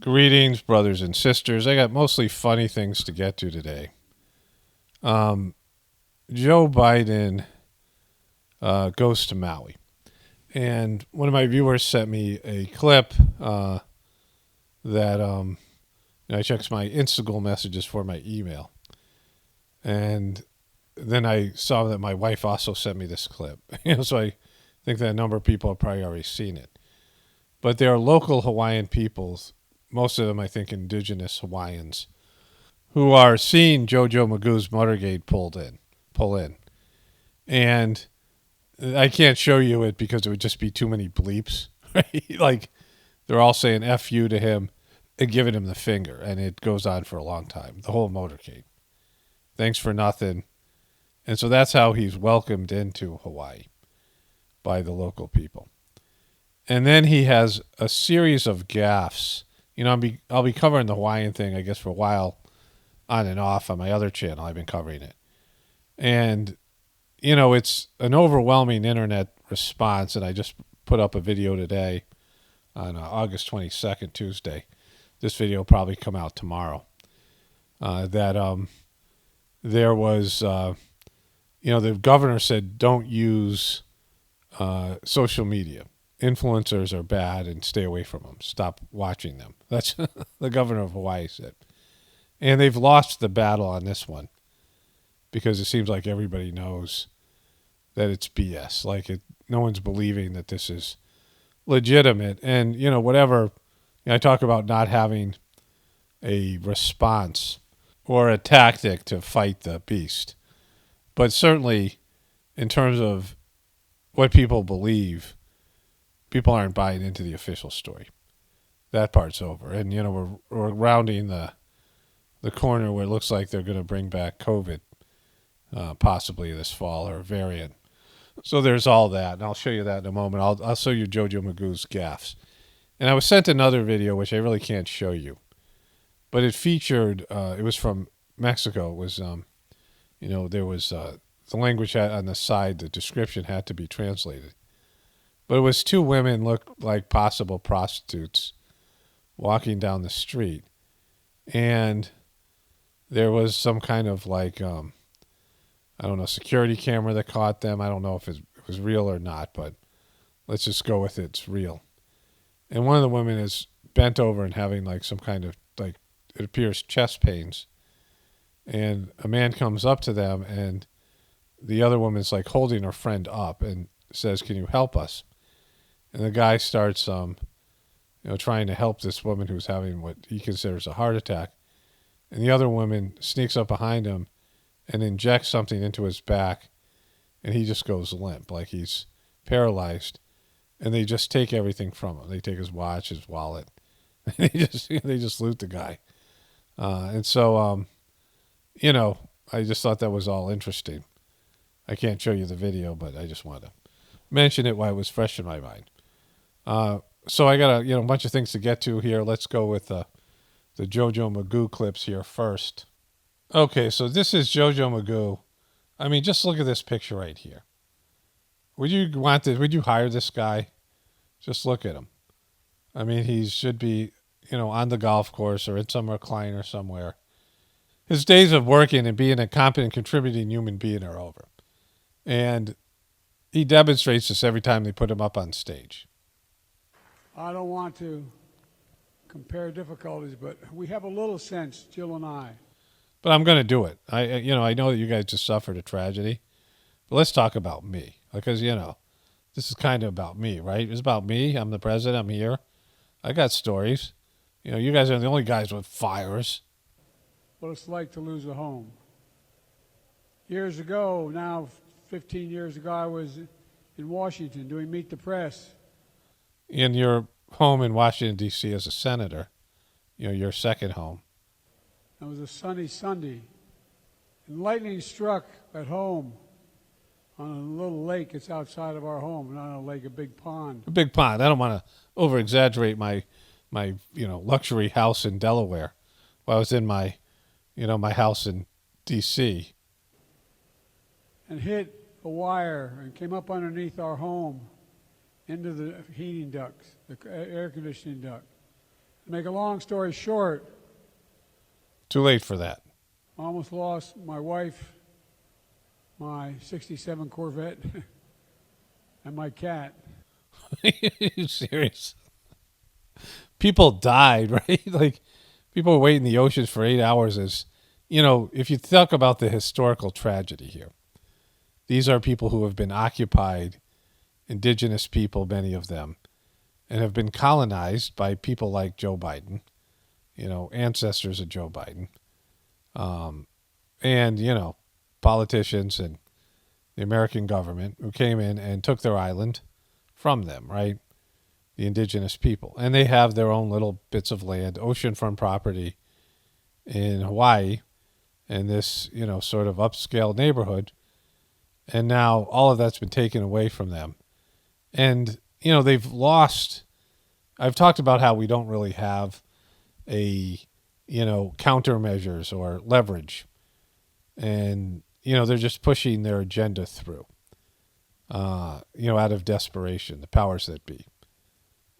Greetings, brothers and sisters. I got mostly funny things to get to today. Joe Biden goes to Maui. And one of my viewers sent me a clip that I checked my Instagram messages for my email. And then I saw that my wife also sent me this clip. So I think that a number of people have probably already seen it. But there are local Hawaiian peoples, most of them, I think, indigenous Hawaiians, who are seeing JoJo Magoo's motorcade pull in. And I can't show you it because it would just be too many bleeps. Right? Like, they're all saying F you to him and giving him the finger. And it goes on for a long time, the whole motorcade. Thanks for nothing. And so that's how he's welcomed into Hawaii by the local people. And then he has a series of gaffes. I'll be covering the Hawaiian thing, I guess, for a while on and off on my other channel. I've been covering it. And, it's an overwhelming internet response. And I just put up a video today on August 22nd, Tuesday. This video will probably come out tomorrow. That there was, the governor said don't use social media. Influencers are bad and stay away from them. Stop watching them. That's the governor of Hawaii said. And they've lost the battle on this one because it seems like everybody knows that it's BS. No one's believing that this is legitimate. And, whatever, I talk about not having a response or a tactic to fight the beast. But certainly in terms of what people believe, people aren't buying into the official story. That part's over. And, we're rounding the corner where it looks like they're going to bring back COVID, possibly this fall, or a variant. So there's all that. And I'll show you that in a moment. I'll show you JoJo Magoo's gaffes. And I was sent another video, which I really can't show you. But it featured, it was from Mexico. It was, there was, the language on the side, the description had to be translated. But it was two women looked like possible prostitutes walking down the street. And there was some kind of security camera that caught them. I don't know if it was real or not, but let's just go with it's real. And one of the women is bent over and having some kind of it appears chest pains. And a man comes up to them and the other woman's holding her friend up and says, "Can you help us?" And the guy starts, trying to help this woman who's having what he considers a heart attack. And the other woman sneaks up behind him and injects something into his back. And he just goes limp, like he's paralyzed. And they just take everything from him. They take his watch, his wallet. They just loot the guy. And so, I just thought that was all interesting. I can't show you the video, but I just wanted to mention it while it was fresh in my mind. So I got a bunch of things to get to here. Let's go with the JoJo Magoo clips here first. Okay, so this is JoJo Magoo. I mean, just look at this picture right here. Would you hire this guy? Just look at him. I mean, he should be, on the golf course or in some recliner somewhere. His days of working and being a competent, contributing human being are over. And he demonstrates this every time they put him up on stage. I don't want to compare difficulties, but we have a little sense, Jill and I. But I'm going to do it. I know that you guys just suffered a tragedy, but let's talk about me because, this is kind of about me, right? It's about me. I'm the president. I'm here. I got stories. You guys are the only guys with fires. What it's like to lose a home. Years ago, now 15 years ago, I was in Washington doing Meet the Press. In your home in Washington, D.C. as a senator, your second home. It was a sunny Sunday, and lightning struck at home on a little lake that's outside of our home, not a lake, a big pond. A big pond. I don't want to over-exaggerate my luxury house in Delaware. While I was in my house in D.C. And hit a wire and came up underneath our home into the heating ducts, the air conditioning duct. To make a long story short, Too late for that. I almost lost my wife, my 67 Corvette, and my cat. Are you serious? People died, right? Like, people were waiting in the oceans for 8 hours as, if you talk about the historical tragedy here, these are people who have been occupied, indigenous people, many of them, and have been colonized by people like Joe Biden, ancestors of Joe Biden, and, politicians and the American government who came in and took their island from them, right? The indigenous people. And they have their own little bits of land, oceanfront property in Hawaii, and this, sort of upscale neighborhood. And now all of that's been taken away from them. And, they've lost. I've talked about how we don't really have a, countermeasures or leverage. And, they're just pushing their agenda through, out of desperation, the powers that be.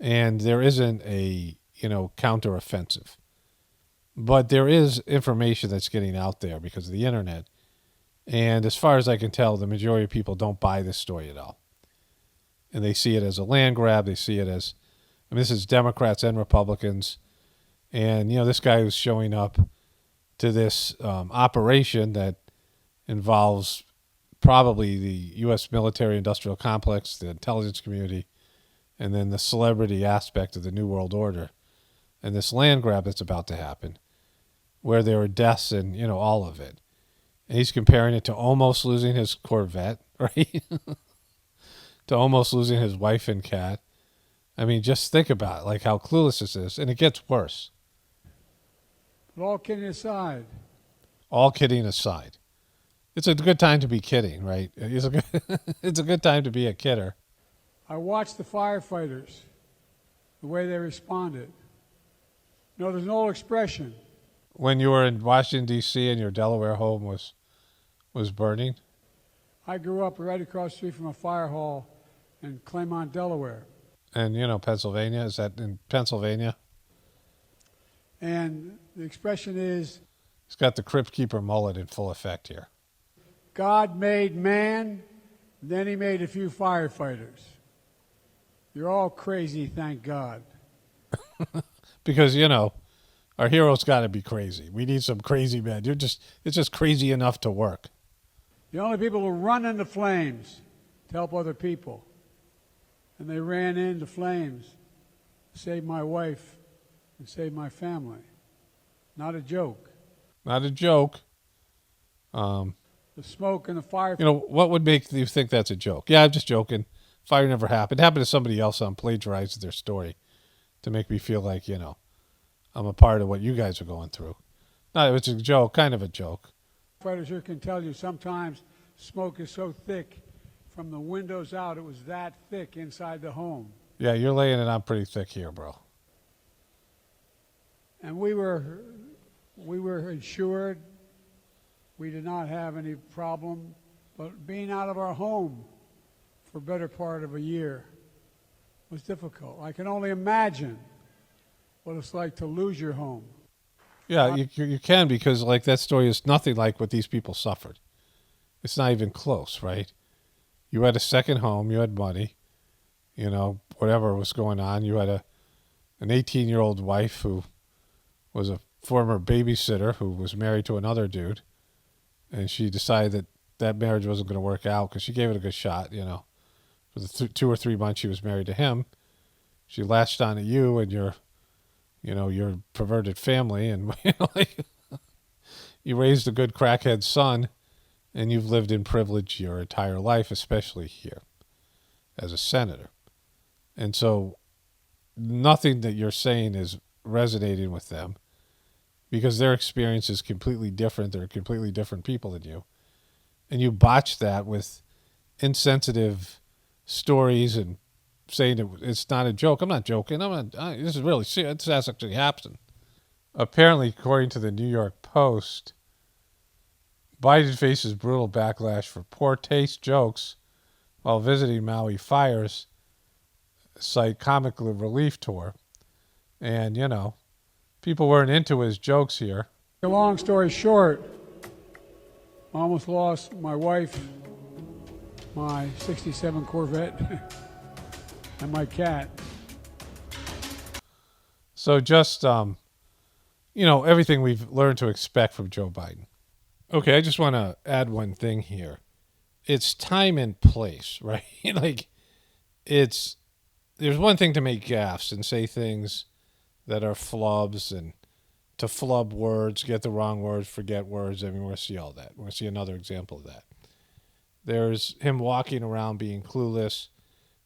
And there isn't a, counteroffensive. But there is information that's getting out there because of the internet. And as far as I can tell, the majority of people don't buy this story at all. And they see it as a land grab. They see it as, this is Democrats and Republicans. And, this guy who's showing up to this operation that involves probably the U.S. military-industrial complex, the intelligence community, and then the celebrity aspect of the New World Order, and this land grab that's about to happen, where there are deaths and, all of it. And he's comparing it to almost losing his Corvette, right? To almost losing his wife and cat. Just think about it, like how clueless this is. And it gets worse. But all kidding aside. All kidding aside. It's a good time to be kidding, right? It's a good time to be a kidder. I watched the firefighters, the way they responded. There's an old expression. When you were in Washington, D.C. and your Delaware home was burning? I grew up right across the street from a fire hall in Claymont, Delaware. And, Pennsylvania? Is that in Pennsylvania? And the expression is... He's got the Crypt Keeper mullet in full effect here. God made man, then he made a few firefighters. You're all crazy, thank God. Because, our heroes got to be crazy. We need some crazy men. It's just crazy enough to work. The only people who run into flames to help other people. And they ran into flames to save my wife and save my family. Not a joke. Not a joke. The smoke and the fire. What would make you think that's a joke? Yeah, I'm just joking. Fire never happened. It happened to somebody else. I'm plagiarizing their story to make me feel like, I'm a part of what you guys are going through. No, it's a joke, kind of a joke. Firefighters here can tell you sometimes smoke is so thick from the windows out, it was that thick inside the home. Yeah, you're laying it on pretty thick here, bro. And we were insured. We did not have any problem, but being out of our home for a better part of a year was difficult. I can only imagine what it's like to lose your home. Yeah, you can, because like that story is nothing like what these people suffered. It's not even close, right? You had a second home, you had money, whatever was going on. You had an 18-year-old wife who was a former babysitter who was married to another dude, and she decided that marriage wasn't going to work out because she gave it a good shot, For the 2 or 3 months she was married to him, she latched on to you and your perverted family, and you raised a good crackhead son, and you've lived in privilege your entire life, especially here as a senator. And so nothing that you're saying is resonating with them because their experience is completely different. They're completely different people than you. And you botch that with insensitive stories and saying it's not a joke. I'm not joking. This is really serious. This actually happened. Apparently, according to the New York Post, Biden faces brutal backlash for poor taste jokes while visiting Maui fires site comic relief tour. And, people weren't into his jokes here. A long story short, I almost lost my wife, my 67 Corvette, and my cat. So just, everything we've learned to expect from Joe Biden. Okay, I just want to add one thing here. It's time and place, right? There's one thing to make gaffes and say things that are flubs and to flub words, get the wrong words, forget words. I mean, we're going to see all that. We're going to see another example of that. There's him walking around being clueless,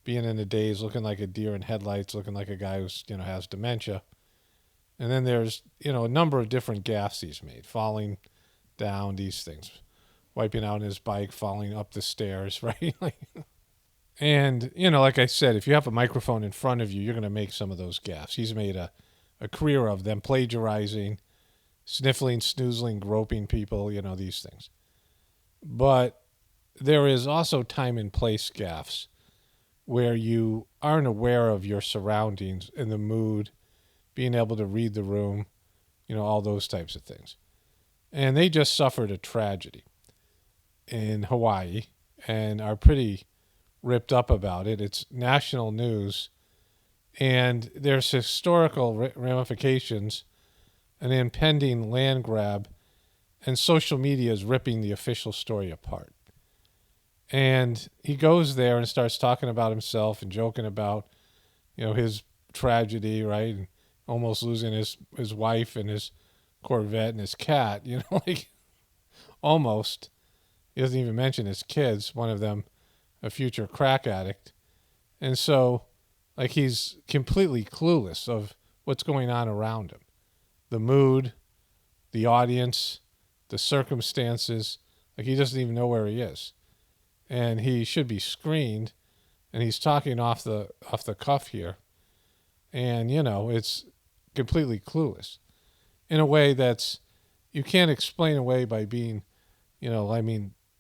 being in a daze, looking like a deer in headlights, looking like a guy who's, has dementia. And then there's, a number of different gaffes he's made, falling down, these things, wiping out his bike, falling up the stairs, right? And, like I said, if you have a microphone in front of you, you're going to make some of those gaffes. He's made a career of them, plagiarizing, sniffling, snoozling, groping people, these things. But there is also time and place gaffes where you aren't aware of your surroundings and the mood, being able to read the room, all those types of things. And they just suffered a tragedy in Hawaii and are pretty ripped up about it. It's national news, and there's historical ramifications, an impending land grab, and social media is ripping the official story apart. And he goes there and starts talking about himself and joking about, his tragedy, right? And almost losing his wife and his Corvette and his cat, almost. He doesn't even mention his kids, one of them a future crack addict. And so, he's completely clueless of what's going on around him. The mood, the audience, the circumstances, he doesn't even know where he is. And he should be screened, and he's talking off the cuff here. And, it's completely clueless in a way that's, you can't explain away by being,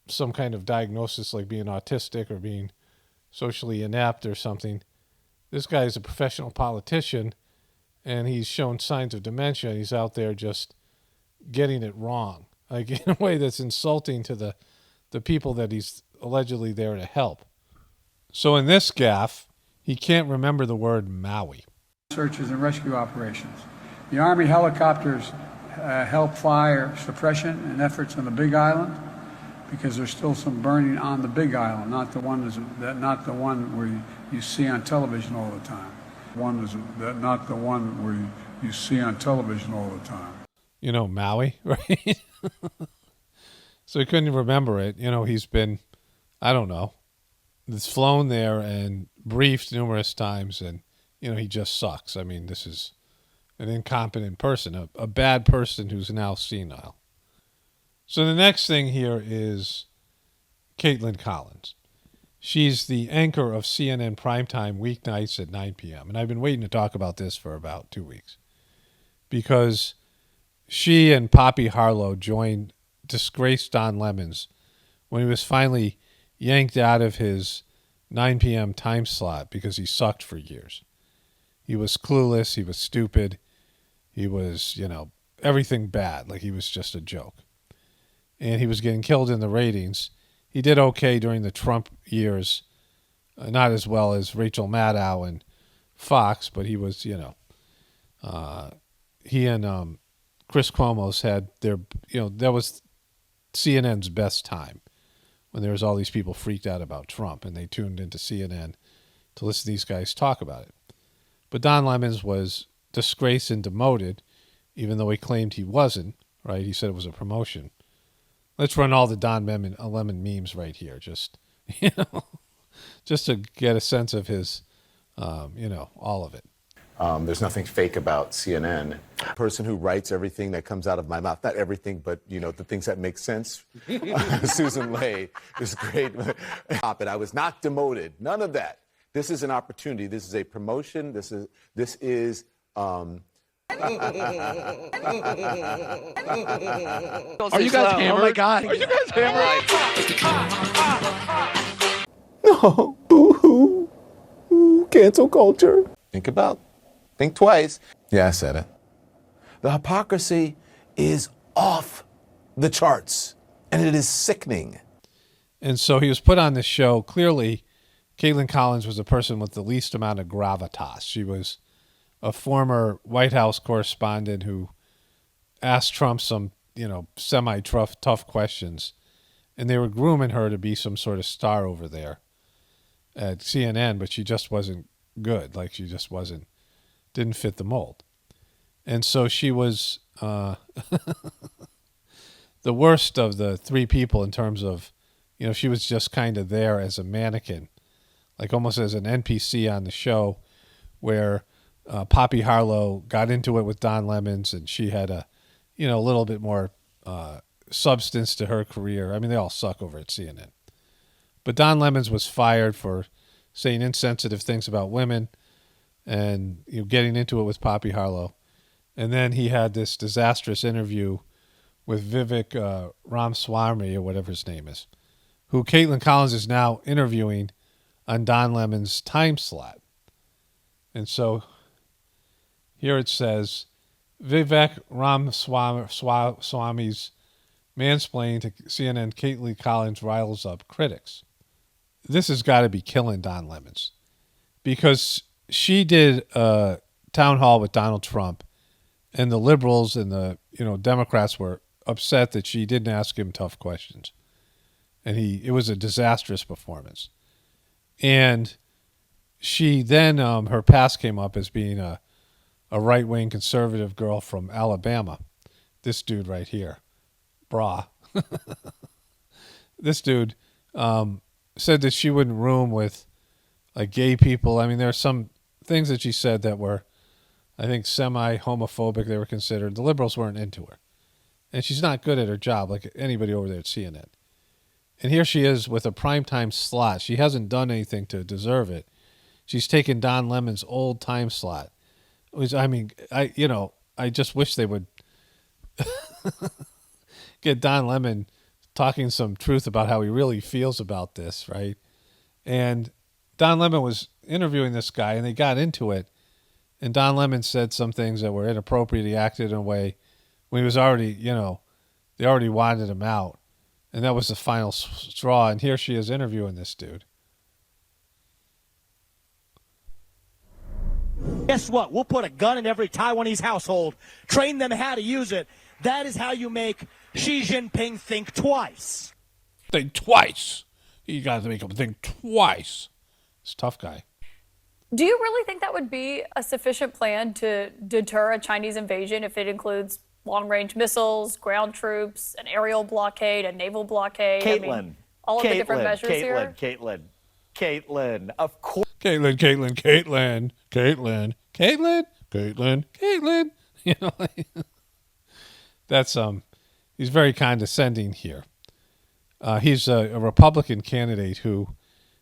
some kind of diagnosis like being autistic or being socially inept or something. This guy is a professional politician, and he's shown signs of dementia, and he's out there just getting it wrong, in a way that's insulting to the people that he's allegedly there to help. So in this gaffe, he can't remember the word Maui. Searches and rescue operations. The Army helicopters help fire suppression and efforts on the Big Island because there's still some burning on the Big Island, not the one where you see on television all the time. Not the one where you see on television all the time. Maui, right? So he couldn't remember it. He's been, he's flown there and briefed numerous times, and, he just sucks. I mean, this is an incompetent person, a bad person who's now senile. So the next thing here is Caitlin Collins. She's the anchor of CNN Primetime weeknights at 9 p.m. And I've been waiting to talk about this for about 2 weeks because she and Poppy Harlow joined disgraced Don Lemons when he was finally yanked out of his 9 p.m. time slot because he sucked for years. He was clueless. He was stupid. He was, everything bad. He was just a joke. And he was getting killed in the ratings. He did okay during the Trump years, not as well as Rachel Maddow and Fox, but he was, he and Chris Cuomo's had their, that was CNN's best time when there was all these people freaked out about Trump and they tuned into CNN to listen to these guys talk about it. But Don Lemons was disgraced and demoted, even though he claimed he wasn't, right? He said it was a promotion. Let's run all the Don Lemon memes right here, just to get a sense of his, all of it. There's nothing fake about CNN. A person who writes everything that comes out of my mouth, not everything, but the things that make sense. Susan Lay is great. But I was not demoted. None of that. This is an opportunity. This is a promotion. This is. Are you guys hammered? Oh my God. Are you guys hammered? No. Boo-hoo. Ooh, cancel culture. Think twice. Yeah, I said it. The hypocrisy is off the charts, and it is sickening. And so he was put on this show. Clearly, Caitlin Collins was the person with the least amount of gravitas. She was a former White House correspondent who asked Trump some, semi-tough questions. And they were grooming her to be some sort of star over there at CNN, but she just wasn't good. Like, she just didn't fit the mold. And so she was the worst of the three people in terms of, she was just kind of there as a mannequin, like almost as an NPC on the show, where Poppy Harlow got into it with Don Lemons, and she had a little bit more substance to her career. I mean, they all suck over at CNN. But Don Lemons was fired for saying insensitive things about women and getting into it with Poppy Harlow. And then he had this disastrous interview with Vivek Ram Swami, or whatever his name is, who Caitlin Collins is now interviewing on Don Lemon's time slot. And so here it says, Vivek Ram Swami's mansplaining to CNN, Caitlin Collins riles up critics. This has got to be killing Don Lemons, because she did a town hall with Donald Trump, and the liberals and the Democrats were upset that she didn't ask him tough questions, and it was a disastrous performance. And she then her past came up as being a right-wing conservative girl from Alabama. This dude right here, brah. This dude said that she wouldn't room with like gay people. I mean, there are some things that she said that were, I think, semi-homophobic. They were considered. The liberals weren't into her. And she's not good at her job like anybody over there at CNN. And here she is with a primetime slot. She hasn't done anything to deserve it. She's taken Don Lemon's old time slot. I just wish they would get Don Lemon talking some truth about how he really feels about this, right? And Don Lemon was interviewing this guy, and they got into it. And Don Lemon said some things that were inappropriate. He acted in a way when he was already, they already wanted him out. And that was the final straw. And here she is interviewing this dude. Guess what? We'll put a gun in every Taiwanese household, train them how to use it. That is how you make Xi Jinping think twice. Think twice. You got to make him think twice. It's a tough guy. Do you really think that would be a sufficient plan to deter a Chinese invasion if it includes long-range missiles, ground troops, an aerial blockade, a naval blockade? Caitlin. All of the different measures here? Caitlin. Of course. Caitlin. That's he's very condescending here. He's a Republican candidate who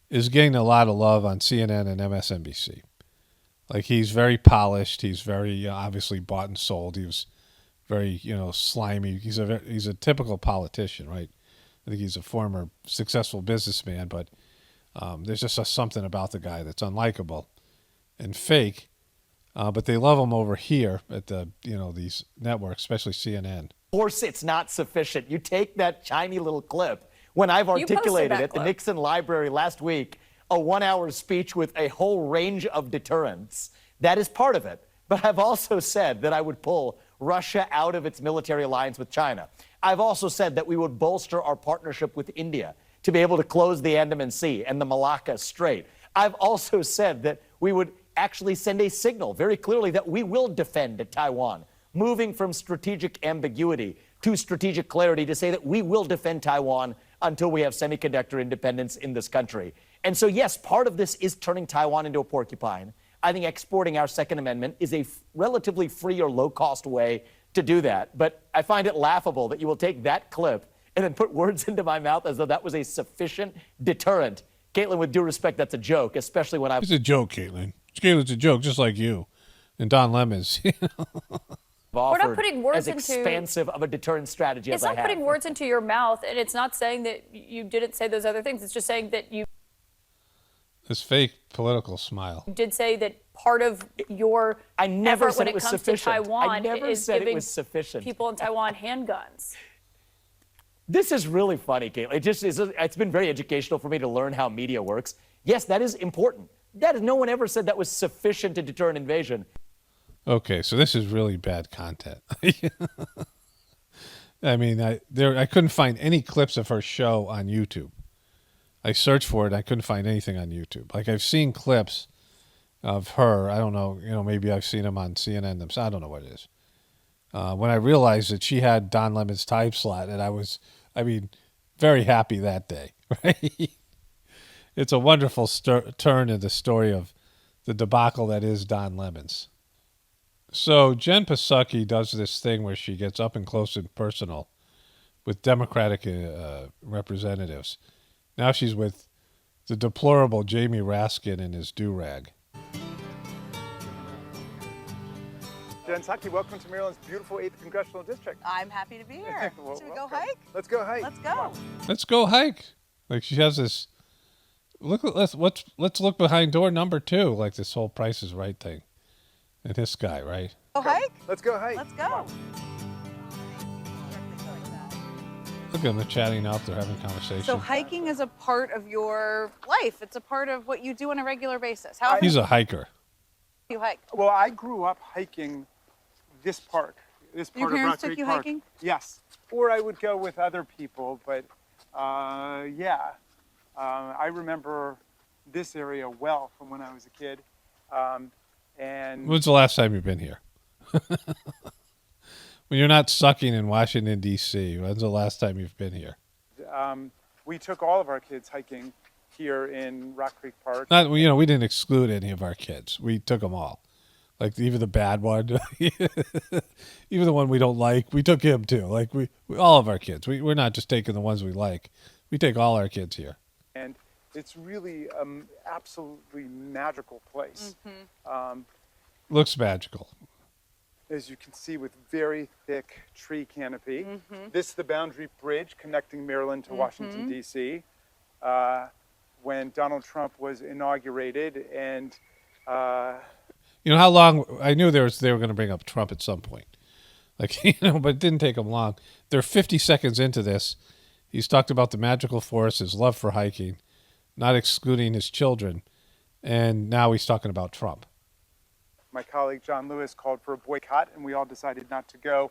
is getting a lot of love on CNN and MSNBC. Like, he's very polished. He's very obviously bought and sold. He was very slimy. He's a typical politician, right? I think he's a former successful businessman, but there's just something about the guy that's unlikable and fake. But they love him over here at the these networks, especially CNN. Of course, it's not sufficient. You take that tiny little clip when I've articulated at the Nixon Library last week, a 1-hour speech with a whole range of deterrents. That is part of it. But I've also said that I would pull Russia out of its military alliance with China. I've also said that we would bolster our partnership with India to be able to close the Andaman Sea and the Malacca Strait. I've also said that we would actually send a signal very clearly that we will defend Taiwan, moving from strategic ambiguity to strategic clarity to say that we will defend Taiwan until we have semiconductor independence in this country. And so, yes, part of this is turning Taiwan into a porcupine. I think exporting our Second Amendment is a relatively free or low-cost way to do that. But I find it laughable that you will take that clip and then put words into my mouth as though that was a sufficient deterrent. Caitlin, with due respect, that's a joke, especially when It's a joke, Caitlin. Caitlin's a joke, just like you and Don Lemons. We're not putting words as expansive of a deterrent strategy as I have. It's not putting words into your mouth, and it's not saying that you didn't say those other things. It's just saying that you... This fake political smile. did say that part of your I never effort said when it it was comes sufficient. to Taiwan I never is said it giving was sufficient. people in Taiwan handguns. This is really funny, Caitlin. It's been very educational for me to learn how media works. Yes, that is important. No one ever said that was sufficient to deter an invasion. Okay, so this is really bad content. I mean, I couldn't find any clips of her show on YouTube. I searched for it. I couldn't find anything on YouTube. Like, I've seen clips of her. I don't know. Maybe I've seen them on CNN themselves. I don't know what it is. When I realized that she had Don Lemon's time slot, and I was, very happy that day. Right? It's a wonderful turn in the story of the debacle that is Don Lemon's. So Jen Psaki does this thing where she gets up and close and personal with Democratic representatives. Now she's with the deplorable Jamie Raskin in his do-rag. Jen Psaki, welcome to Maryland's beautiful 8th Congressional District. I'm happy to be here. Well, Should we go welcome. hike? Let's go hike. Let's go. Let's go hike. Like, she has this. Let's look behind door number 2, like this whole Price is Right thing, and this guy, right? Go hike? Let's go hike. Let's go. Look at them, they're chatting out. They're having a conversation. So hiking is a part of your life. It's a part of what you do on a regular basis. How He's a hiker. do you hike? Well, I grew up hiking this park. This part Your of parents Rock took Creek you Park. hiking? Yes. Or I would go with other people, but yeah. I remember this area well from when I was a kid. And When's the last time you've been here? When you're not sucking in Washington, D.C., when's the last time you've been here? we took all of our kids hiking here in Rock Creek Park. Not, we didn't exclude any of our kids. We took them all. Like, even the bad one, even the one we don't like, we took him too. Like, we all of our kids. We're not just taking the ones we like. We take all our kids here. And it's really absolutely magical place. Mm-hmm. Looks magical. As you can see, with very thick tree canopy. Mm-hmm. This is the Boundary Bridge connecting Maryland to Washington, D.C. When Donald Trump was inaugurated, and You know how long? I knew they were going to bring up Trump at some point. Like, but it didn't take them long. They're 50 seconds into this. He's talked about the magical forest, his love for hiking, not excluding his children, and now he's talking about Trump. my colleague John Lewis called for a boycott, and we all decided not to go.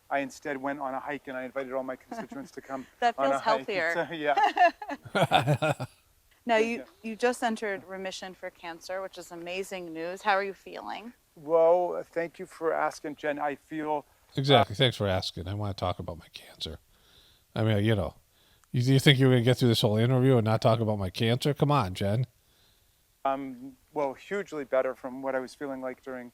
I instead went on a hike, and I invited all my constituents to come That on a feels hike. healthier. So, yeah. Now, you just entered remission for cancer, which is amazing news. How are you feeling? Well, thank you for asking, Jen. I feel Exactly. Thanks for asking. I want to talk about my cancer. I mean, you think you were going to get through this whole interview and not talk about my cancer? Come on, Jen. well, hugely better from what I was feeling like during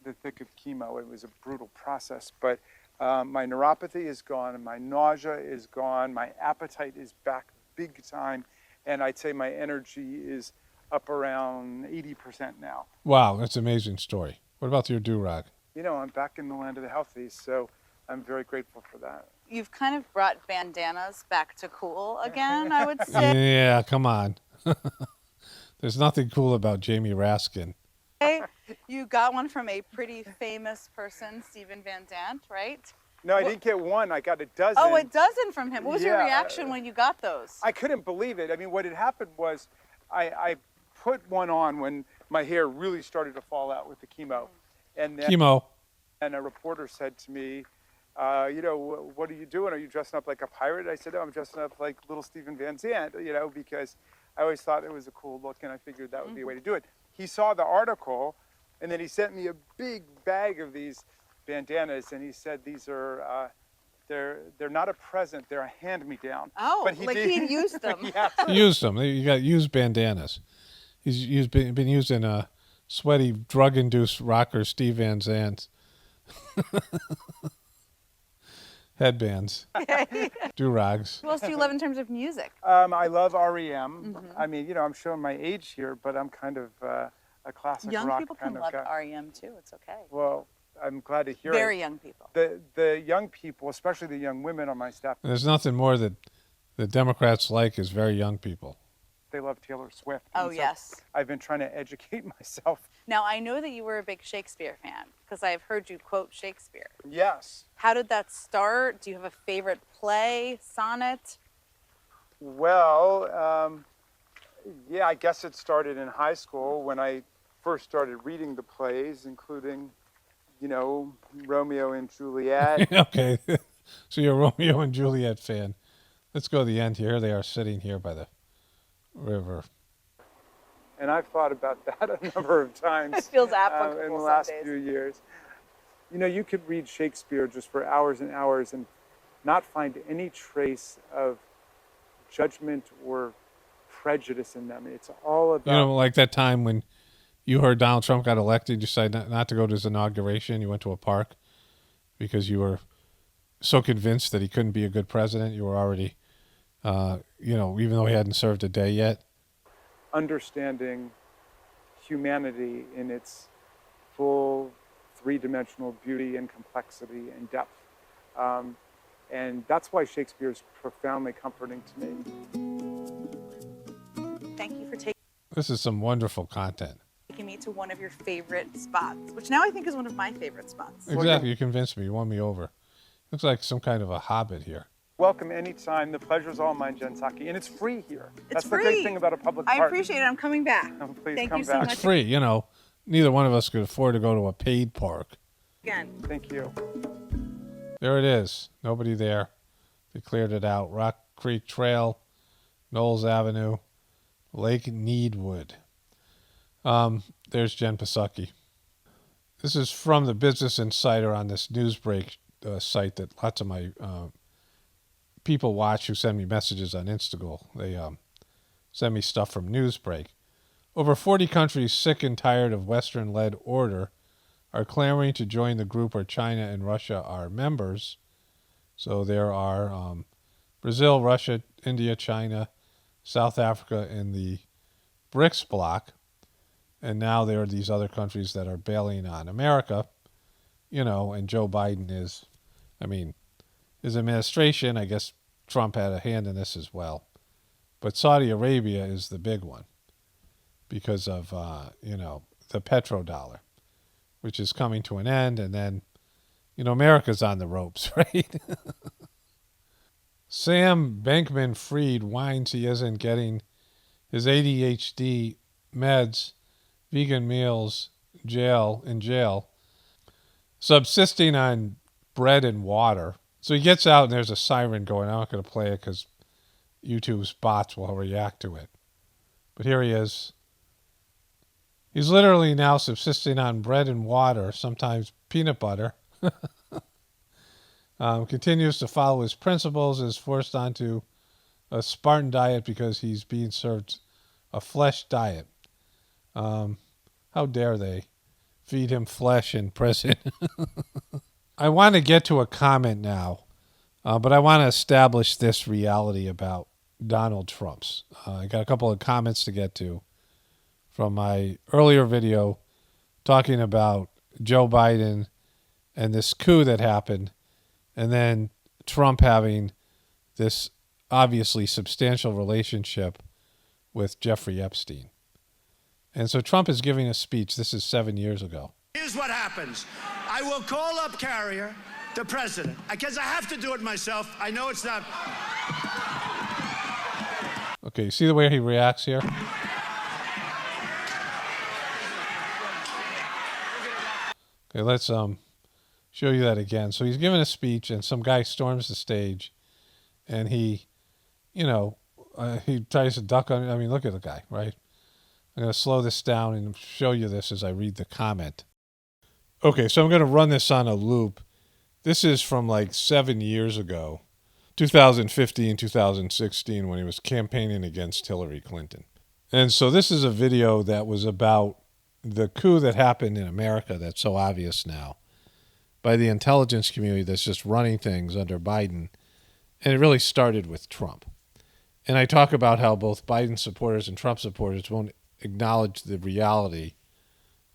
the thick of chemo. It was a brutal process, but my neuropathy is gone, and my nausea is gone. My appetite is back big time, and I'd say my energy is up around 80% now. Wow, that's an amazing story. What about your do-rag? I'm back in the land of the healthy, so I'm very grateful for that. You've kind of brought bandanas back to cool again, I would say. Yeah, come on. There's nothing cool about Jamie Raskin. You got one from a pretty famous person, Stephen Van Zandt, right? No, I didn't get one. I got a dozen. Oh, a dozen from him. What was your Yeah. reaction when you got those? I couldn't believe it. I mean, what had happened was I put one on when my hair really started to fall out with the chemo. And then, Chemo. And a reporter said to me, what are you doing? Are you dressing up like a pirate? I said, no, I'm dressing up like little Stephen Van Zandt, because I always thought it was a cool look, and I figured that would be a way to do it. He saw the article, and then he sent me a big bag of these bandanas, and he said these are, they're not a present, they're a hand-me-down. Oh, but he'd used them. Yeah. He used them. You got used bandanas. He's been using a sweaty, drug-induced rocker Steve Van Zandt headbands, do-rags. Who else do you love in terms of music? I love REM. I mean, I'm showing my age here, but I'm kind of a classic Young rock people kind can of love guy. REM too. It's okay. Well, I'm glad to hear Very it. young people. The young people, especially the young women on my staff. There's nothing more that the Democrats like is very young people. they love Taylor Swift. Oh, And so yes. I've been trying to educate myself. Now, I know that you were a big Shakespeare fan because I've heard you quote Shakespeare. Yes. How did that start? Do you have a favorite play, sonnet? Well, yeah, I guess it started in high school when I first started reading the plays, including, you know, Romeo and Juliet. Okay. So you're a Romeo and Juliet fan. Let's go to the end here. They are sitting here by the river. And I've thought about that a number of times. It feels applicable in the some last days. few years. You know, you could read Shakespeare just for hours and hours and not find any trace of judgment or prejudice in them. It's all about... You know, like that time when you heard Donald Trump got elected, you decided not to go to his inauguration. You went to a park because you were so convinced that he couldn't be a good president. You were already, you know, even though he hadn't served a day yet. Understanding humanity in its full three-dimensional beauty and complexity and depth. And that's why Shakespeare is profoundly comforting to me. Thank you for taking This is some wonderful content. me to one of your favorite spots, which now I think is one of my favorite spots. Exactly. You convinced me. You won me over. Looks like some kind of a hobbit here. Welcome anytime. The pleasure's all mine, Jen Psaki. And it's free here. That's free. the great thing about a public park. I appreciate it. I'm coming back. Oh, please Thank come you so back. much It's free. You know, neither one of us could afford to go to a paid park. again. Thank you. There it is. Nobody there. They cleared it out. Rock Creek Trail, Knowles Avenue, Lake Needwood. There's Jen Psaki. This is from the Business Insider on this Newsbreak site that lots of my people watch who send me messages on Instagram. They send me stuff from Newsbreak. Over 40 countries sick and tired of Western-led order are clamoring to join the group where China and Russia are members. So there are Brazil, Russia, India, China, South Africa, and the BRICS bloc. And now there are these other countries that are bailing on America, you know, and Joe Biden is, I mean, his administration, I guess Trump had a hand in this as well. But Saudi Arabia is the big one because of, you know, the petrodollar, which is coming to an end. And then, you know, America's on the ropes, right? Sam Bankman-Fried whines he isn't getting his ADHD meds, vegan meals, in jail, subsisting on bread and water. So he gets out and there's a siren going. I'm not going to play it because YouTube's bots will react to it. But here he is. He's literally now subsisting on bread and water, sometimes peanut butter. Continues to follow his principles, is forced onto a Spartan diet because he's being served a flesh diet. How dare they feed him flesh in prison? I want to get to a comment now, but I want to establish this reality about Donald Trump's. I got a couple of comments to get to from my earlier video talking about Joe Biden and this coup that happened, and then Trump having this obviously substantial relationship with Jeffrey Epstein. And so Trump is giving a speech. This is 7 years ago. Here's what happens. I will call up Carrier, the president, because I have to do it myself. I know it's not. Okay, you see the way he reacts here? Okay, let's show you that again. So he's giving a speech, and some guy storms the stage, and he, you know, he tries to duck on. I mean, look at the guy, right? I'm going to slow this down and show you this as I read the comment. Okay, so I'm going to run this on a loop. This is from like 7 years ago, 2015, 2016, when he was campaigning against Hillary Clinton. And so this is a video that was about the coup that happened in America that's so obvious now by the intelligence community that's just running things under Biden. And it really started with Trump. And I talk about how both Biden supporters and Trump supporters won't acknowledge the reality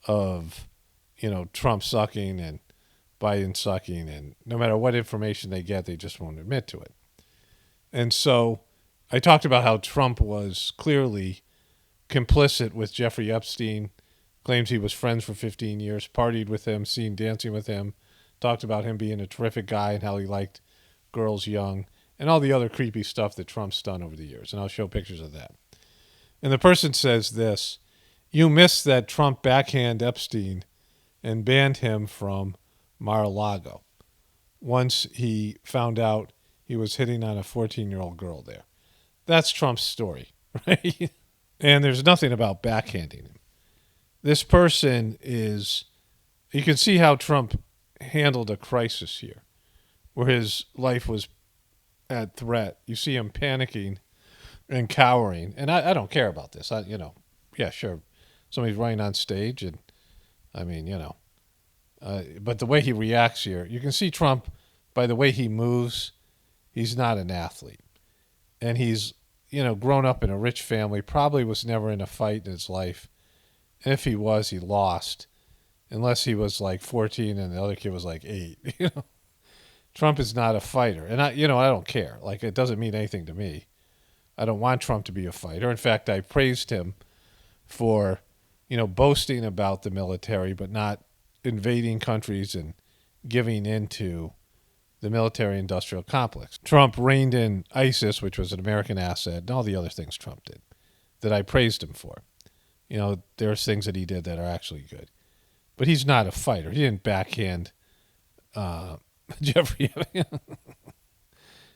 of, you know, Trump sucking and Biden sucking, and no matter what information they get, they just won't admit to it. And so I talked about how Trump was clearly complicit with Jeffrey Epstein, claims he was friends for 15 years, partied with him, seen dancing with him, talked about him being a terrific guy and how he liked girls young, and all the other creepy stuff that Trump's done over the years. And I'll show pictures of that. And the person says this: you missed that Trump backhand Epstein and banned him from Mar-a-Lago once he found out he was hitting on a 14-year-old girl there. That's Trump's story, right? And there's nothing about backhanding him. This person is, you can see how Trump handled a crisis here, where his life was at threat. You see him panicking and cowering. And I don't care about this. Yeah, sure. Somebody's running on stage, and but the way he reacts here, you can see Trump by the way he moves. He's not an athlete. And he's, grown up in a rich family, probably was never in a fight in his life. And if he was, he lost, unless he was like 14 and the other kid was like 8. Trump is not a fighter. And I don't care. Like, it doesn't mean anything to me. I don't want Trump to be a fighter. In fact, I praised him for, boasting about the military, but not invading countries and giving into the military-industrial complex. Trump reined in ISIS, which was an American asset, and all the other things Trump did that I praised him for. There's things that he did that are actually good. But he's not a fighter. He didn't backhand Jeffrey.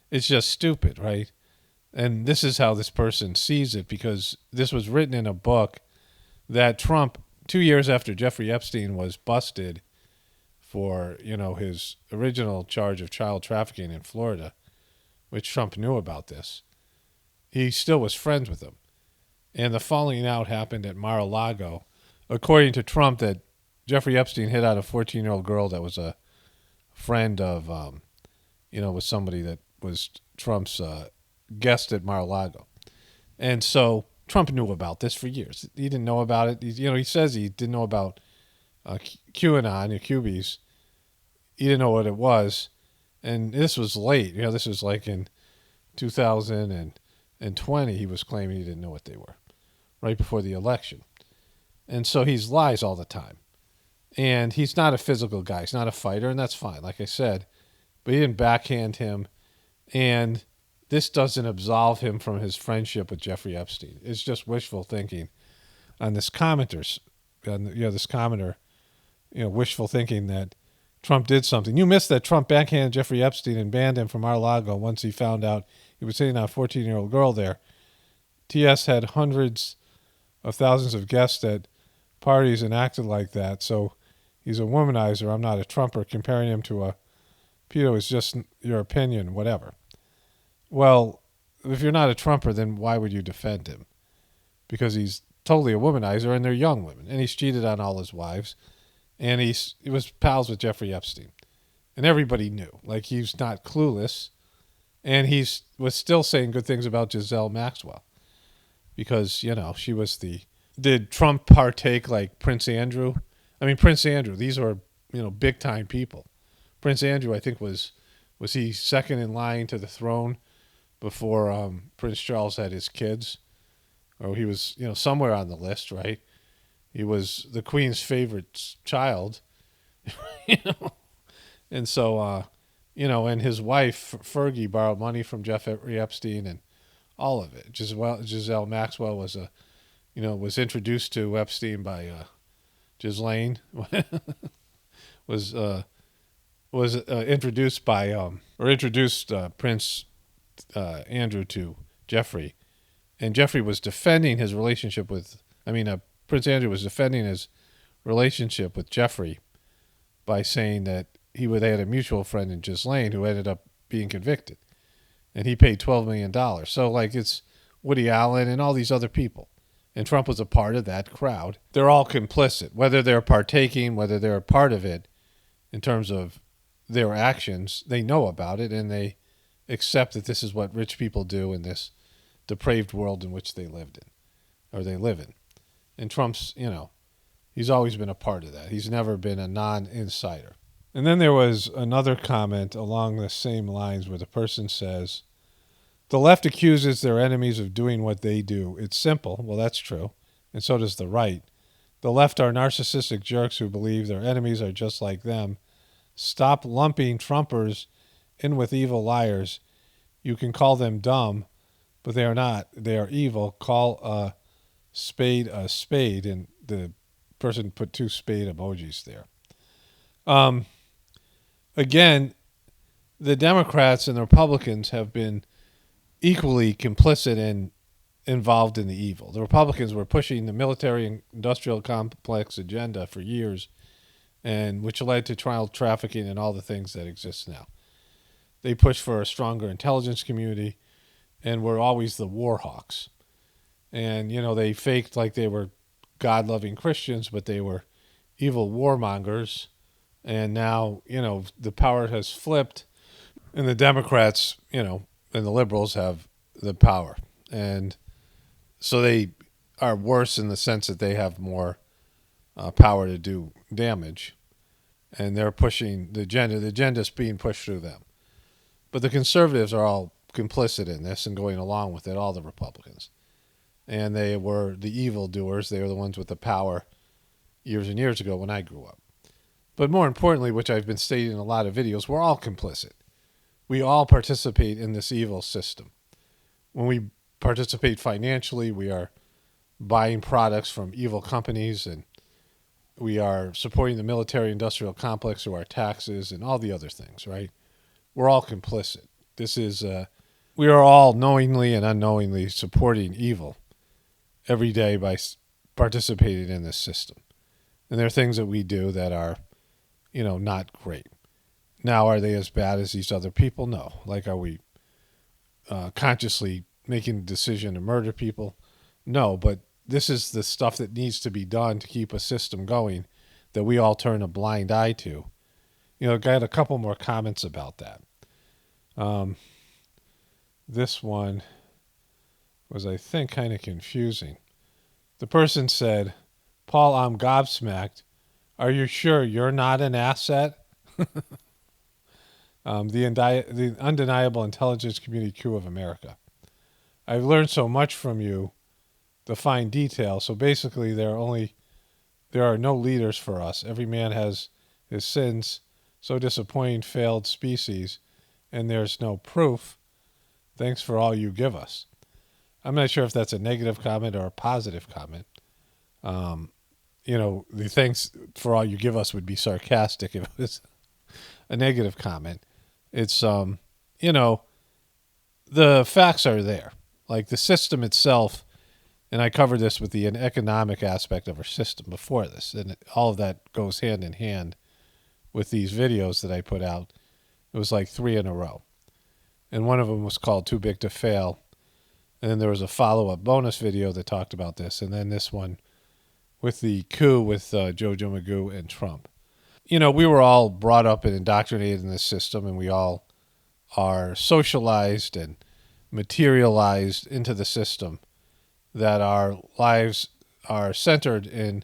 It's just stupid, right? And this is how this person sees it, because this was written in a book that Trump, 2 years after Jeffrey Epstein was busted for, his original charge of child trafficking in Florida, which Trump knew about this, he still was friends with him. And the falling out happened at Mar-a-Lago. According to Trump, that Jeffrey Epstein hit on a 14-year-old girl that was a friend of, was somebody that was Trump's guest at Mar-a-Lago. And so Trump knew about this for years. He didn't know about it. He says he didn't know about QAnon, the Cubies. He didn't know what it was. And this was late. This was like in 2020. He was claiming he didn't know what they were, right before the election. And so he lies all the time. And he's not a physical guy. He's not a fighter, and that's fine, like I said. But he didn't backhand him. And this doesn't absolve him from his friendship with Jeffrey Epstein. It's just wishful thinking on this commenter, wishful thinking that Trump did something. You missed that Trump backhanded Jeffrey Epstein and banned him from Mar-a-Lago once he found out he was hitting on a 14-year-old girl there. TS had hundreds of thousands of guests at parties and acted like that, so he's a womanizer. I'm not a Trumper. Comparing him to a pedo is just your opinion, whatever. Well, if you're not a Trumper, then why would you defend him? Because he's totally a womanizer, and they're young women. And he's cheated on all his wives. And he was pals with Jeffrey Epstein. And everybody knew. Like, he's not clueless. And he was still saying good things about Giselle Maxwell. Because, she was Did Trump partake like Prince Andrew? I mean, Prince Andrew, these are, big-time people. Prince Andrew, I think, was he second in line to the throne before Prince Charles had his kids? Or he was, somewhere on the list, right? He was the Queen's favorite child, And so, and his wife, Fergie, borrowed money from Jeffrey Epstein and all of it. Giselle Maxwell was was introduced to Epstein by Ghislaine, was introduced Prince Andrew to Jeffrey. And Jeffrey was defending his relationship with, Prince Andrew was defending his relationship with Jeffrey by saying that they had a mutual friend in Ghislaine who ended up being convicted. And he paid $12 million. So, it's Woody Allen and all these other people. And Trump was a part of that crowd. They're all complicit. Whether they're partaking, whether they're a part of it in terms of their actions, they know about it and they accept that this is what rich people do in this depraved world in which they live in. And Trump's, he's always been a part of that. He's never been a non-insider. And then there was another comment along the same lines where the person says, The left accuses their enemies of doing what they do. It's simple. Well, that's true. And so does the right. The left are narcissistic jerks who believe their enemies are just like them. Stop lumping Trumpers in with evil liars. You can call them dumb, but they are not. They are evil. Call a spade, and the person put 2 spade emojis there. Again, the Democrats and the Republicans have been equally complicit and involved in the evil. The Republicans were pushing the military and industrial complex agenda for years, and which led to child trafficking and all the things that exist now. They pushed for a stronger intelligence community and were always the war hawks. And, they faked like they were God-loving Christians, but they were evil warmongers. And now, the power has flipped, and the Democrats, and the liberals have the power. And so they are worse in the sense that they have more power to do damage. And they're pushing the agenda. The agenda is being pushed through them. But the conservatives are all complicit in this and going along with it, all the Republicans. And they were the evildoers. They were the ones with the power years and years ago when I grew up. But more importantly, which I've been stating in a lot of videos, we're all complicit. We all participate in this evil system. When we participate financially, we are buying products from evil companies, and we are supporting the military-industrial complex through our taxes and all the other things, right? We're all complicit. We are all knowingly and unknowingly supporting evil every day by participating in this system. And there are things that we do that are, not great. Now, are they as bad as these other people? No. Like, are we consciously making a decision to murder people? No, but this is the stuff that needs to be done to keep a system going that we all turn a blind eye to. I got a couple more comments about that. This one was, I think, kind of confusing. The person said, Paul, I'm gobsmacked. Are you sure you're not an asset? The undeniable intelligence community coup of America. I've learned so much from you, the fine detail. So basically, there are no leaders for us. Every man has his sins. So disappointing, failed species, and there's no proof. Thanks for all you give us. I'm not sure if that's a negative comment or a positive comment. The thanks for all you give us would be sarcastic if it was a negative comment. It's, the facts are there. Like the system itself, and I covered this with the economic aspect of our system before this, and all of that goes hand in hand with these videos that I put out. It was like 3 in a row. And one of them was called Too Big to Fail. And then there was a follow-up bonus video that talked about this. And then this one with the coup with JoJo Magoo and Trump. We were all brought up and indoctrinated in this system, and we all are socialized and materialized into the system, that our lives are centered in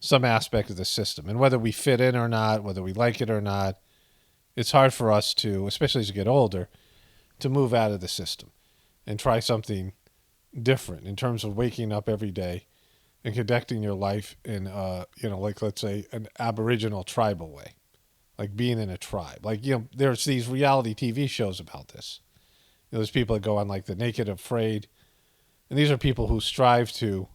some aspect of the system. And whether we fit in or not, whether we like it or not, it's hard for us to, especially as you get older, to move out of the system and try something different in terms of waking up every day and conducting your life in, like, let's say, an Aboriginal tribal way, like being in a tribe. Like, there's these reality TV shows about this. There's people that go on, like, The Naked Afraid, and these are people who strive to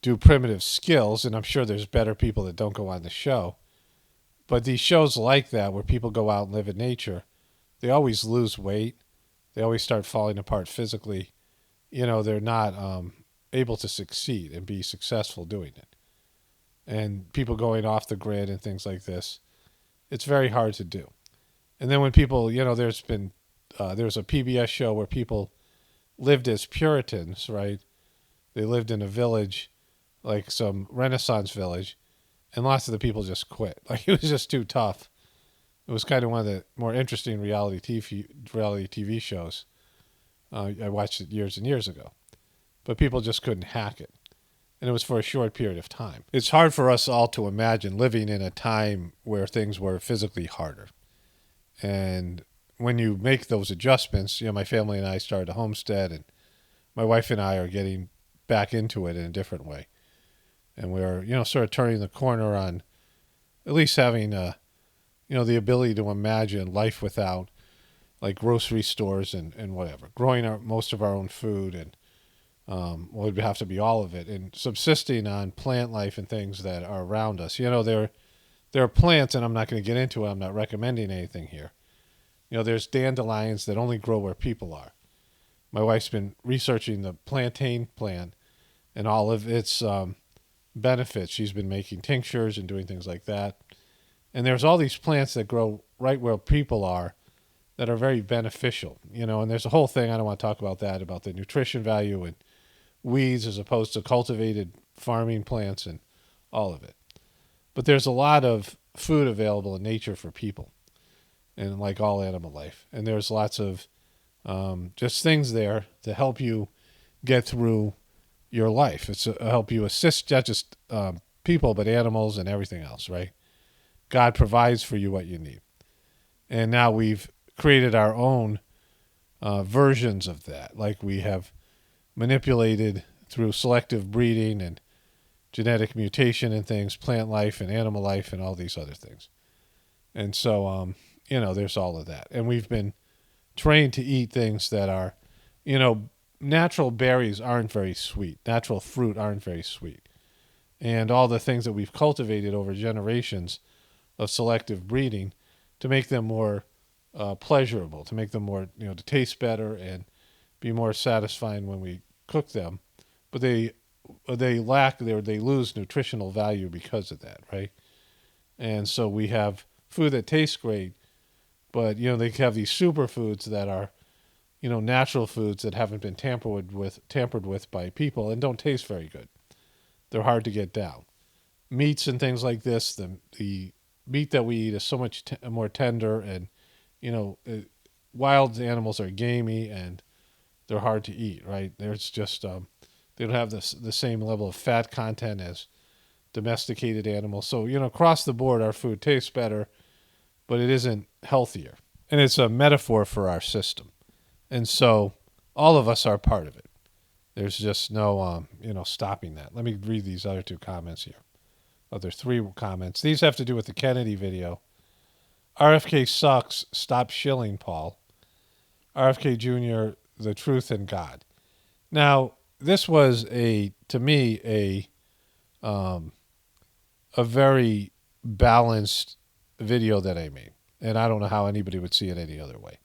do primitive skills, and I'm sure there's better people that don't go on the show. But these shows like that, where people go out and live in nature, they always lose weight. They always start falling apart physically. They're not able to succeed and be successful doing it. And people going off the grid and things like this, it's very hard to do. And then when people, there's a PBS show where people lived as Puritans, right? They lived in a village, like some Renaissance village, and lots of the people just quit. Like, it was just too tough. It was kind of one of the more interesting reality TV shows. I watched it years and years ago. But people just couldn't hack it. And it was for a short period of time. It's hard for us all to imagine living in a time where things were physically harder. And when you make those adjustments, my family and I started a homestead, and my wife and I are getting back into it in a different way. And we're, sort of turning the corner on at least having, the ability to imagine life without like grocery stores and whatever, growing most of our own food, and it would have to be all of it, and subsisting on plant life and things that are around us. There are plants, and I'm not going to get into it. I'm not recommending anything here. There's dandelions that only grow where people are. My wife's been researching the plantain plant and all of its benefits. She's been making tinctures and doing things like that. And there's all these plants that grow right where people are that are very beneficial, and there's a whole thing, I don't want to talk about that, about the nutrition value and weeds as opposed to cultivated farming plants and all of it. But there's a lot of food available in nature for people, and like all animal life. And there's lots of just things there to help you get through your life. It's to help you assist not just people, but animals and everything else, right? God provides for you what you need. And now we've created our own versions of that. Like we have manipulated through selective breeding and genetic mutation and things, plant life and animal life and all these other things. And so, there's all of that. And we've been trained to eat things that are, natural berries aren't very sweet. Natural fruit aren't very sweet. And all the things that we've cultivated over generations of selective breeding to make them more pleasurable, to make them more, to taste better and be more satisfying when we cook them. But they lose nutritional value because of that, right? And so we have food that tastes great, but, they have these superfoods that are, natural foods that haven't been tampered with by people and don't taste very good. They're hard to get down. Meats and things like this, the meat that we eat is so much more tender, and, wild animals are gamey and they're hard to eat, right? There's just, they don't have the same level of fat content as domesticated animals. So, across the board, our food tastes better, but it isn't healthier. And it's a metaphor for our system. And so all of us are part of it. There's just no, stopping that. Let me read these other two comments here. Other three comments. These have to do with the Kennedy video. RFK sucks. Stop shilling, Paul. RFK Jr., the truth and God. Now, this was to me, a very balanced video that I made. And I don't know how anybody would see it any other way.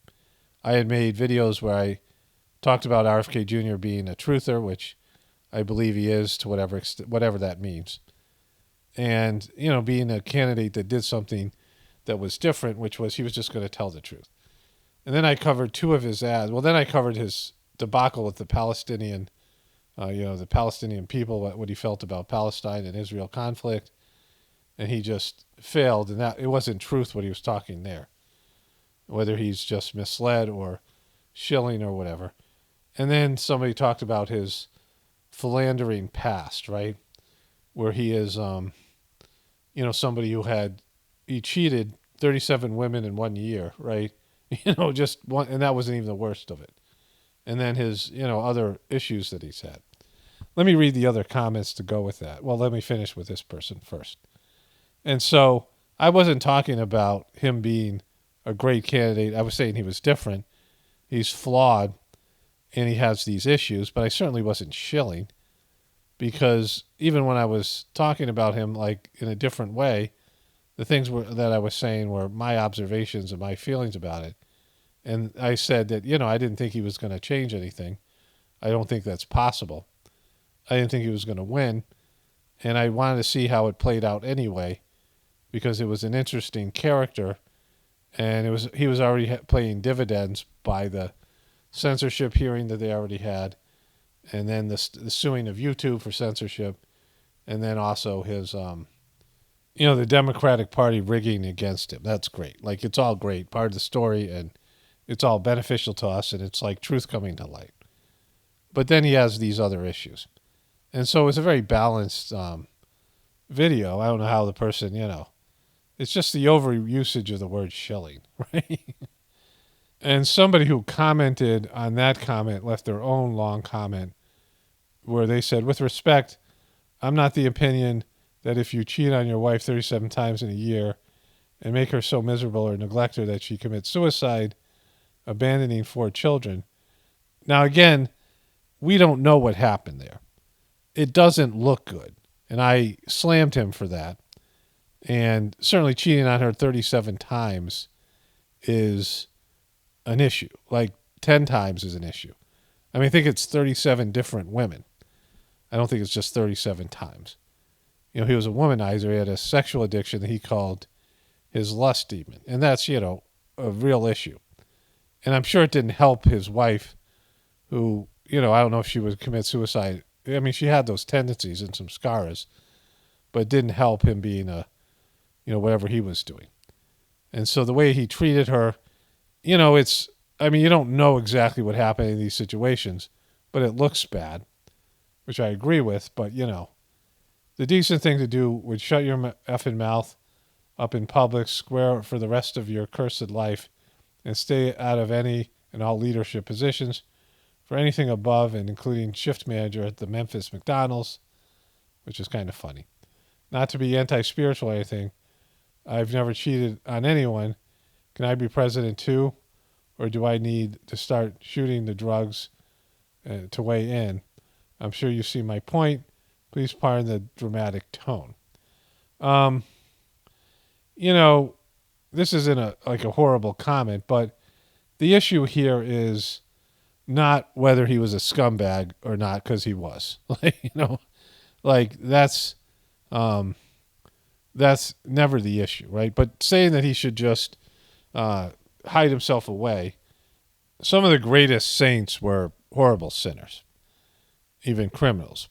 I had made videos where I talked about RFK Jr. being a truther, which I believe he is to whatever that means. And, being a candidate that did something that was different, which was he was just going to tell the truth. And then I covered two of his ads. Well, then I covered his debacle with the Palestinian, the Palestinian people, what he felt about Palestine and Israel conflict. And he just failed. And that it wasn't truth what he was talking there, whether he's just misled or shilling or whatever. And then somebody talked about his philandering past, right? Where he is, somebody who he cheated 37 women in 1 year, right? Just one, and that wasn't even the worst of it. And then his, other issues that he's had. Let me read the other comments to go with that. Well, let me finish with this person first. And so I wasn't talking about him being a great candidate. I was saying he was different. He's flawed and he has these issues, but I certainly wasn't shilling, because even when I was talking about him like in a different way, the things that I was saying were my observations and my feelings about it. And I said that, I didn't think he was going to change anything. I don't think that's possible. I didn't think he was going to win. And I wanted to see how it played out anyway, because it was an interesting character. And he was already playing dividends by the censorship hearing that they already had. And then the suing of YouTube for censorship. And then also his, the Democratic Party rigging against him. That's great. Like, it's all great, part of the story, and it's all beneficial to us, and it's like truth coming to light. But then he has these other issues. And so it was a very balanced video. I don't know how the person, it's just the overusage of the word shilling, right? And somebody who commented on that comment left their own long comment where they said, with respect, I'm not the opinion that if you cheat on your wife 37 times in a year and make her so miserable or neglect her that she commits suicide, abandoning 4 children. Now, again, we don't know what happened there. It doesn't look good. And I slammed him for that. And certainly cheating on her 37 times is an issue. Like 10 times is an issue. I mean, I think it's 37 different women. I don't think it's just 37 times. You know, he was a womanizer. He had a sexual addiction that he called his lust demon. And that's, you know, a real issue. And I'm sure it didn't help his wife, who, you know, I don't know if she would commit suicide. I mean, she had those tendencies and some scars, but it didn't help him being a, you know, whatever he was doing. And so the way he treated her, you know, it's, I mean, you don't know exactly what happened in these situations, but it looks bad, which I agree with. But, you know, the decent thing to do would shut your effing mouth up in public, square for the rest of your cursed life, and stay out of any and all leadership positions for anything above and including shift manager at the Memphis McDonald's, which is kind of funny. Not to be anti-spiritual or anything, I've never cheated on anyone. Can I be president too? Or do I need to start shooting the drugs to weigh in? I'm sure you see my point. Please pardon the dramatic tone. You know, this isn't a horrible comment, but the issue here is not whether he was a scumbag or not, because he was. Like, you know, like that's never the issue, right? But saying that he should just hide himself away. Some of the greatest saints were horrible sinners, even criminals,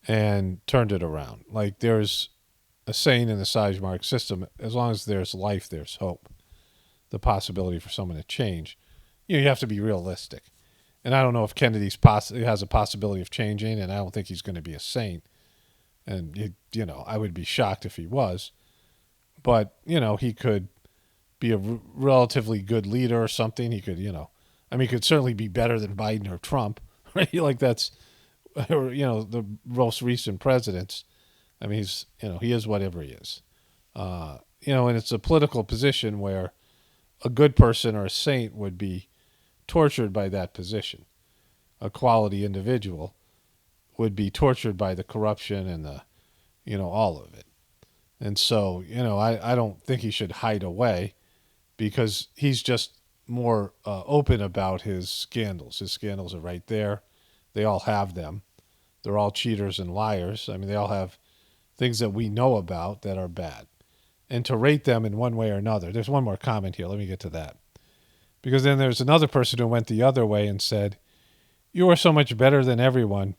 and turned it around. Like, there's a saying in the Sizemore system, as long as there's life, there's hope. The possibility for someone to change. You know, you have to be realistic. And I don't know if Kennedy has a possibility of changing, and I don't think he's going to be a saint. And, you know, I would be shocked if he was. But, you know, he could be a relatively good leader or something. He could, you know, I mean, he could certainly be better than Biden or Trump, right? Like, that's, or, you know, the most recent presidents. I mean, he's, you know, he is whatever he is. You know, and it's a political position where a good person or a saint would be tortured by that position. A quality individual would be tortured by the corruption and the, you know, all of it. And so, you know, I don't think he should hide away, because he's just more open about his scandals. His scandals are right there. They all have them. They're all cheaters and liars. I mean, they all have things that we know about that are bad. And to rate them in one way or another. There's one more comment here. Let me get to that. Because then there's another person who went the other way and said, you are so much better than everyone.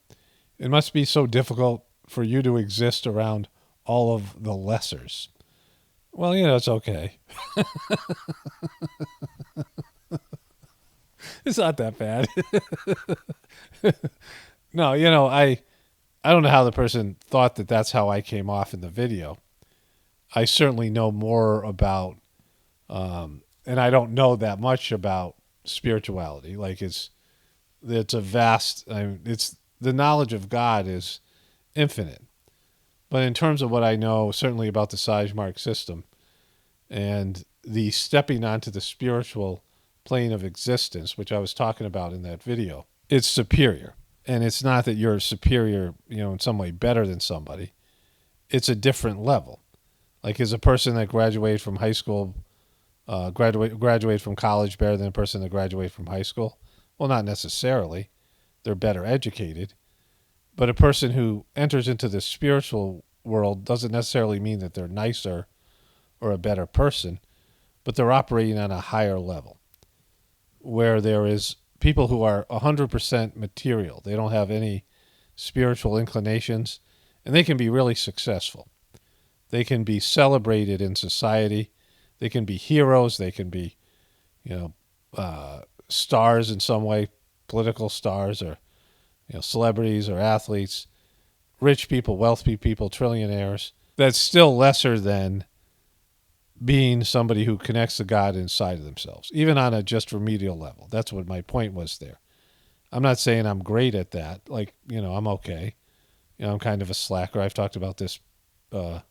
It must be so difficult for you to exist around all of the lessers. Well, you know, it's okay. It's not that bad. No, you know, I don't know how the person thought that that's how I came off in the video. I certainly know more about, and I don't know that much about spirituality. Like, it's a vast, it's the knowledge of God is infinite. But in terms of what I know, certainly about the Sizemore system and the stepping onto the spiritual plane of existence, which I was talking about in that video, it's superior. And it's not that you're superior, you know, in some way better than somebody. It's a different level. Like, is a person that graduated from high school, graduate from college better than a person that graduated from high school? Well, not necessarily. They're better educated. But a person who enters into the spiritual world doesn't necessarily mean that they're nicer or a better person, but they're operating on a higher level, where there is people who are 100% material. They don't have any spiritual inclinations, and they can be really successful. They can be celebrated in society. They can be heroes. They can be, you know, stars in some way, political stars, or, you know, celebrities or athletes, rich people, wealthy people, trillionaires. That's still lesser than being somebody who connects to God inside of themselves, even on a just remedial level. That's what my point was there. I'm not saying I'm great at that. Like, I'm okay. I'm kind of a slacker. I've talked about this a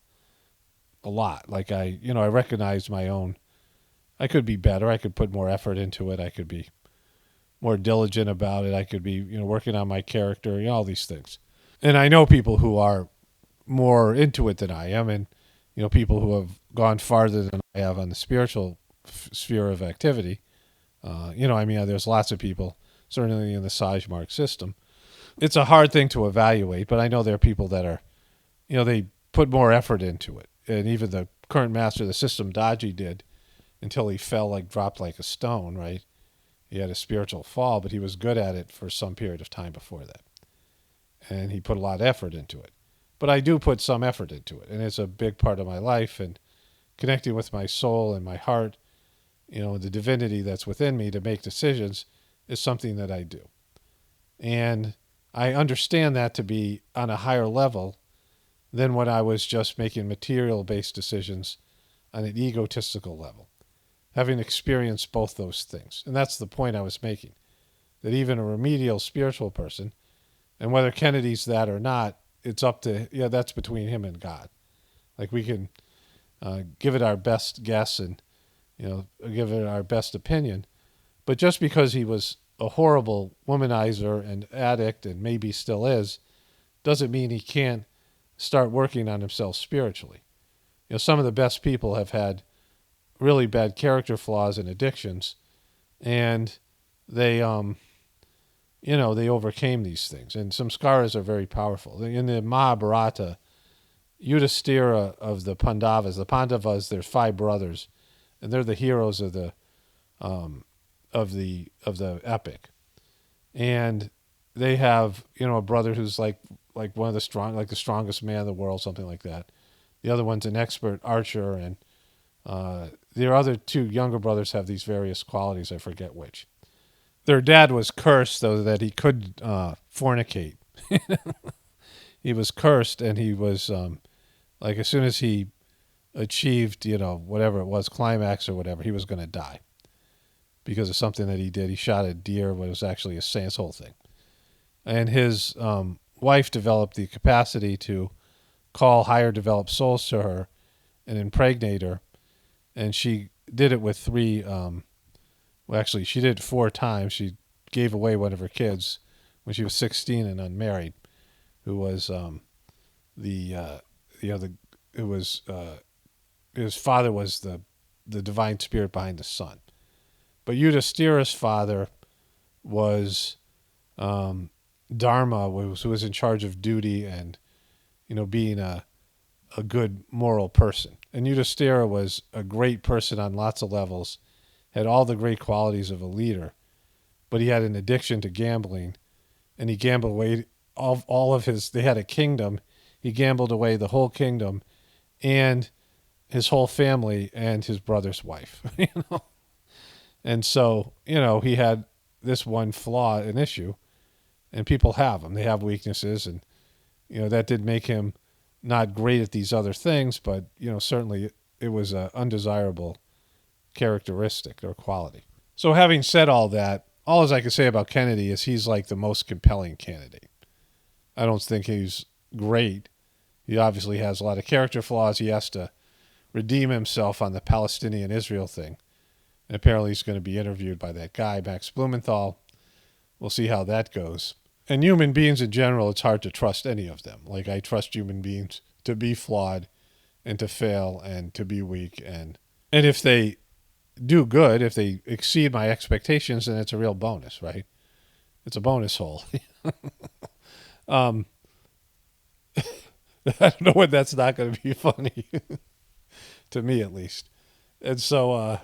lot. Like I recognize my own. I could be better. I could put more effort into it. I could be more diligent about it. I could be, working on my character, all these things. And I know people who are more into it than I am, and people who have gone farther than I have on the spiritual sphere of activity. There's lots of people, certainly in the Sajmark system. It's a hard thing to evaluate, but I know there are people that are, they put more effort into it. And even the current master of the system, Daji, did, until he dropped like a stone, right? He had a spiritual fall, but he was good at it for some period of time before that. And he put a lot of effort into it. But I do put some effort into it, and it's a big part of my life, and connecting with my soul and my heart, the divinity that's within me to make decisions is something that I do. And I understand that to be on a higher level than when I was just making material-based decisions on an egotistical level, having experienced both those things. And that's the point I was making, that even a remedial spiritual person, and whether Kennedy's that or not, it's up to, that's between him and God. Like we can give it our best guess and, give it our best opinion. But just because he was a horrible womanizer and addict, and maybe still is, doesn't mean he can't start working on himself spiritually. Some of the best people have had really bad character flaws and addictions, and they, they overcame these things. And samskaras are very powerful. In the Mahabharata, Yudhishthira of the Pandavas, there's 5 brothers, and they're the heroes of the epic. And they have, a brother who's like one of the the strongest man in the world, something like that. The other one's an expert archer, and their other 2 younger brothers have these various qualities. I forget which. Their dad was cursed, though, that he could fornicate. He was cursed, and he was, as soon as he achieved, whatever it was, climax or whatever, he was going to die because of something that he did. He shot a deer, but it was actually a this whole thing. And his wife developed the capacity to call higher developed souls to her and impregnate her. And she did it with 3, actually, she did it 4 times. She gave away one of her kids when she was 16 and unmarried, who was his father was the divine spirit behind the son. But Yudhishthira's father was Dharma, who was in charge of duty and, being a good moral person. And Yudhishthira was a great person on lots of levels, had all the great qualities of a leader, but he had an addiction to gambling, and he gambled away all of his, they had a kingdom, he gambled away the whole kingdom and his whole family and his brother's wife, And so, he had this one flaw, an issue, and people have them. They have weaknesses, and, that did make him not great at these other things, but, certainly it was an undesirable characteristic or quality. So having said all that, all I can say about Kennedy is he's like the most compelling candidate. I don't think he's great. He obviously has a lot of character flaws. He has to redeem himself on the Palestinian-Israel thing. And apparently he's going to be interviewed by that guy, Max Blumenthal. We'll see how that goes. And human beings in general, it's hard to trust any of them. Like, I trust human beings to be flawed and to fail and to be weak. And if they do good, if they exceed my expectations, then it's a real bonus, right? It's a bonus hole. I don't know when that's not going to be funny, to me at least. And so,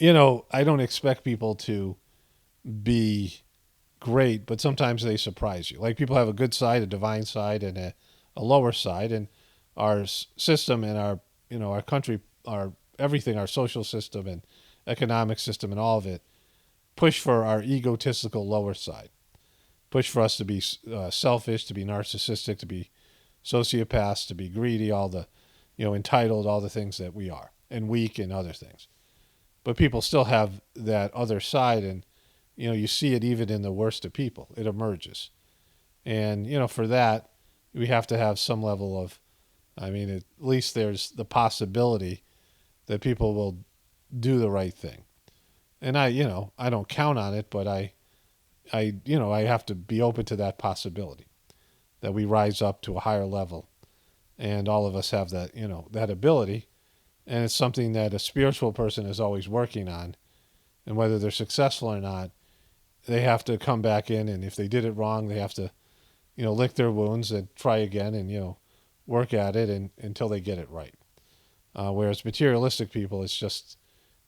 I don't expect people to be great, but sometimes they surprise you. Like, people have a good side, a divine side, and a lower side. And our system and our country, our everything, our social system and economic system and all of it, push for our egotistical lower side. Push for us to be selfish, to be narcissistic, to be sociopaths, to be greedy, all the, entitled, all the things that we are. and weak in other things. But people still have that other side, and you see it even in the worst of people. It emerges. And for that, we have to have some level of, at least there's the possibility that people will do the right thing. And I don't count on it, but I have to be open to that possibility, that we rise up to a higher level, and all of us have that, that ability. And it's something that a spiritual person is always working on. And whether they're successful or not, they have to come back in. And if they did it wrong, they have to, lick their wounds and try again and, work at it until they get it right. Whereas materialistic people, it's just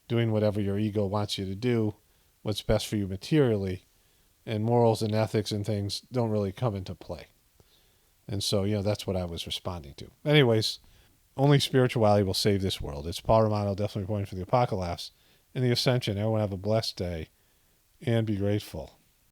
doing whatever your ego wants you to do, what's best for you materially. And morals and ethics and things don't really come into play. And so, that's what I was responding to. Anyways, only spirituality will save this world. It's Paul Romano, definitely pointing for the Apocalypse and the Ascension. Everyone have a blessed day and be grateful.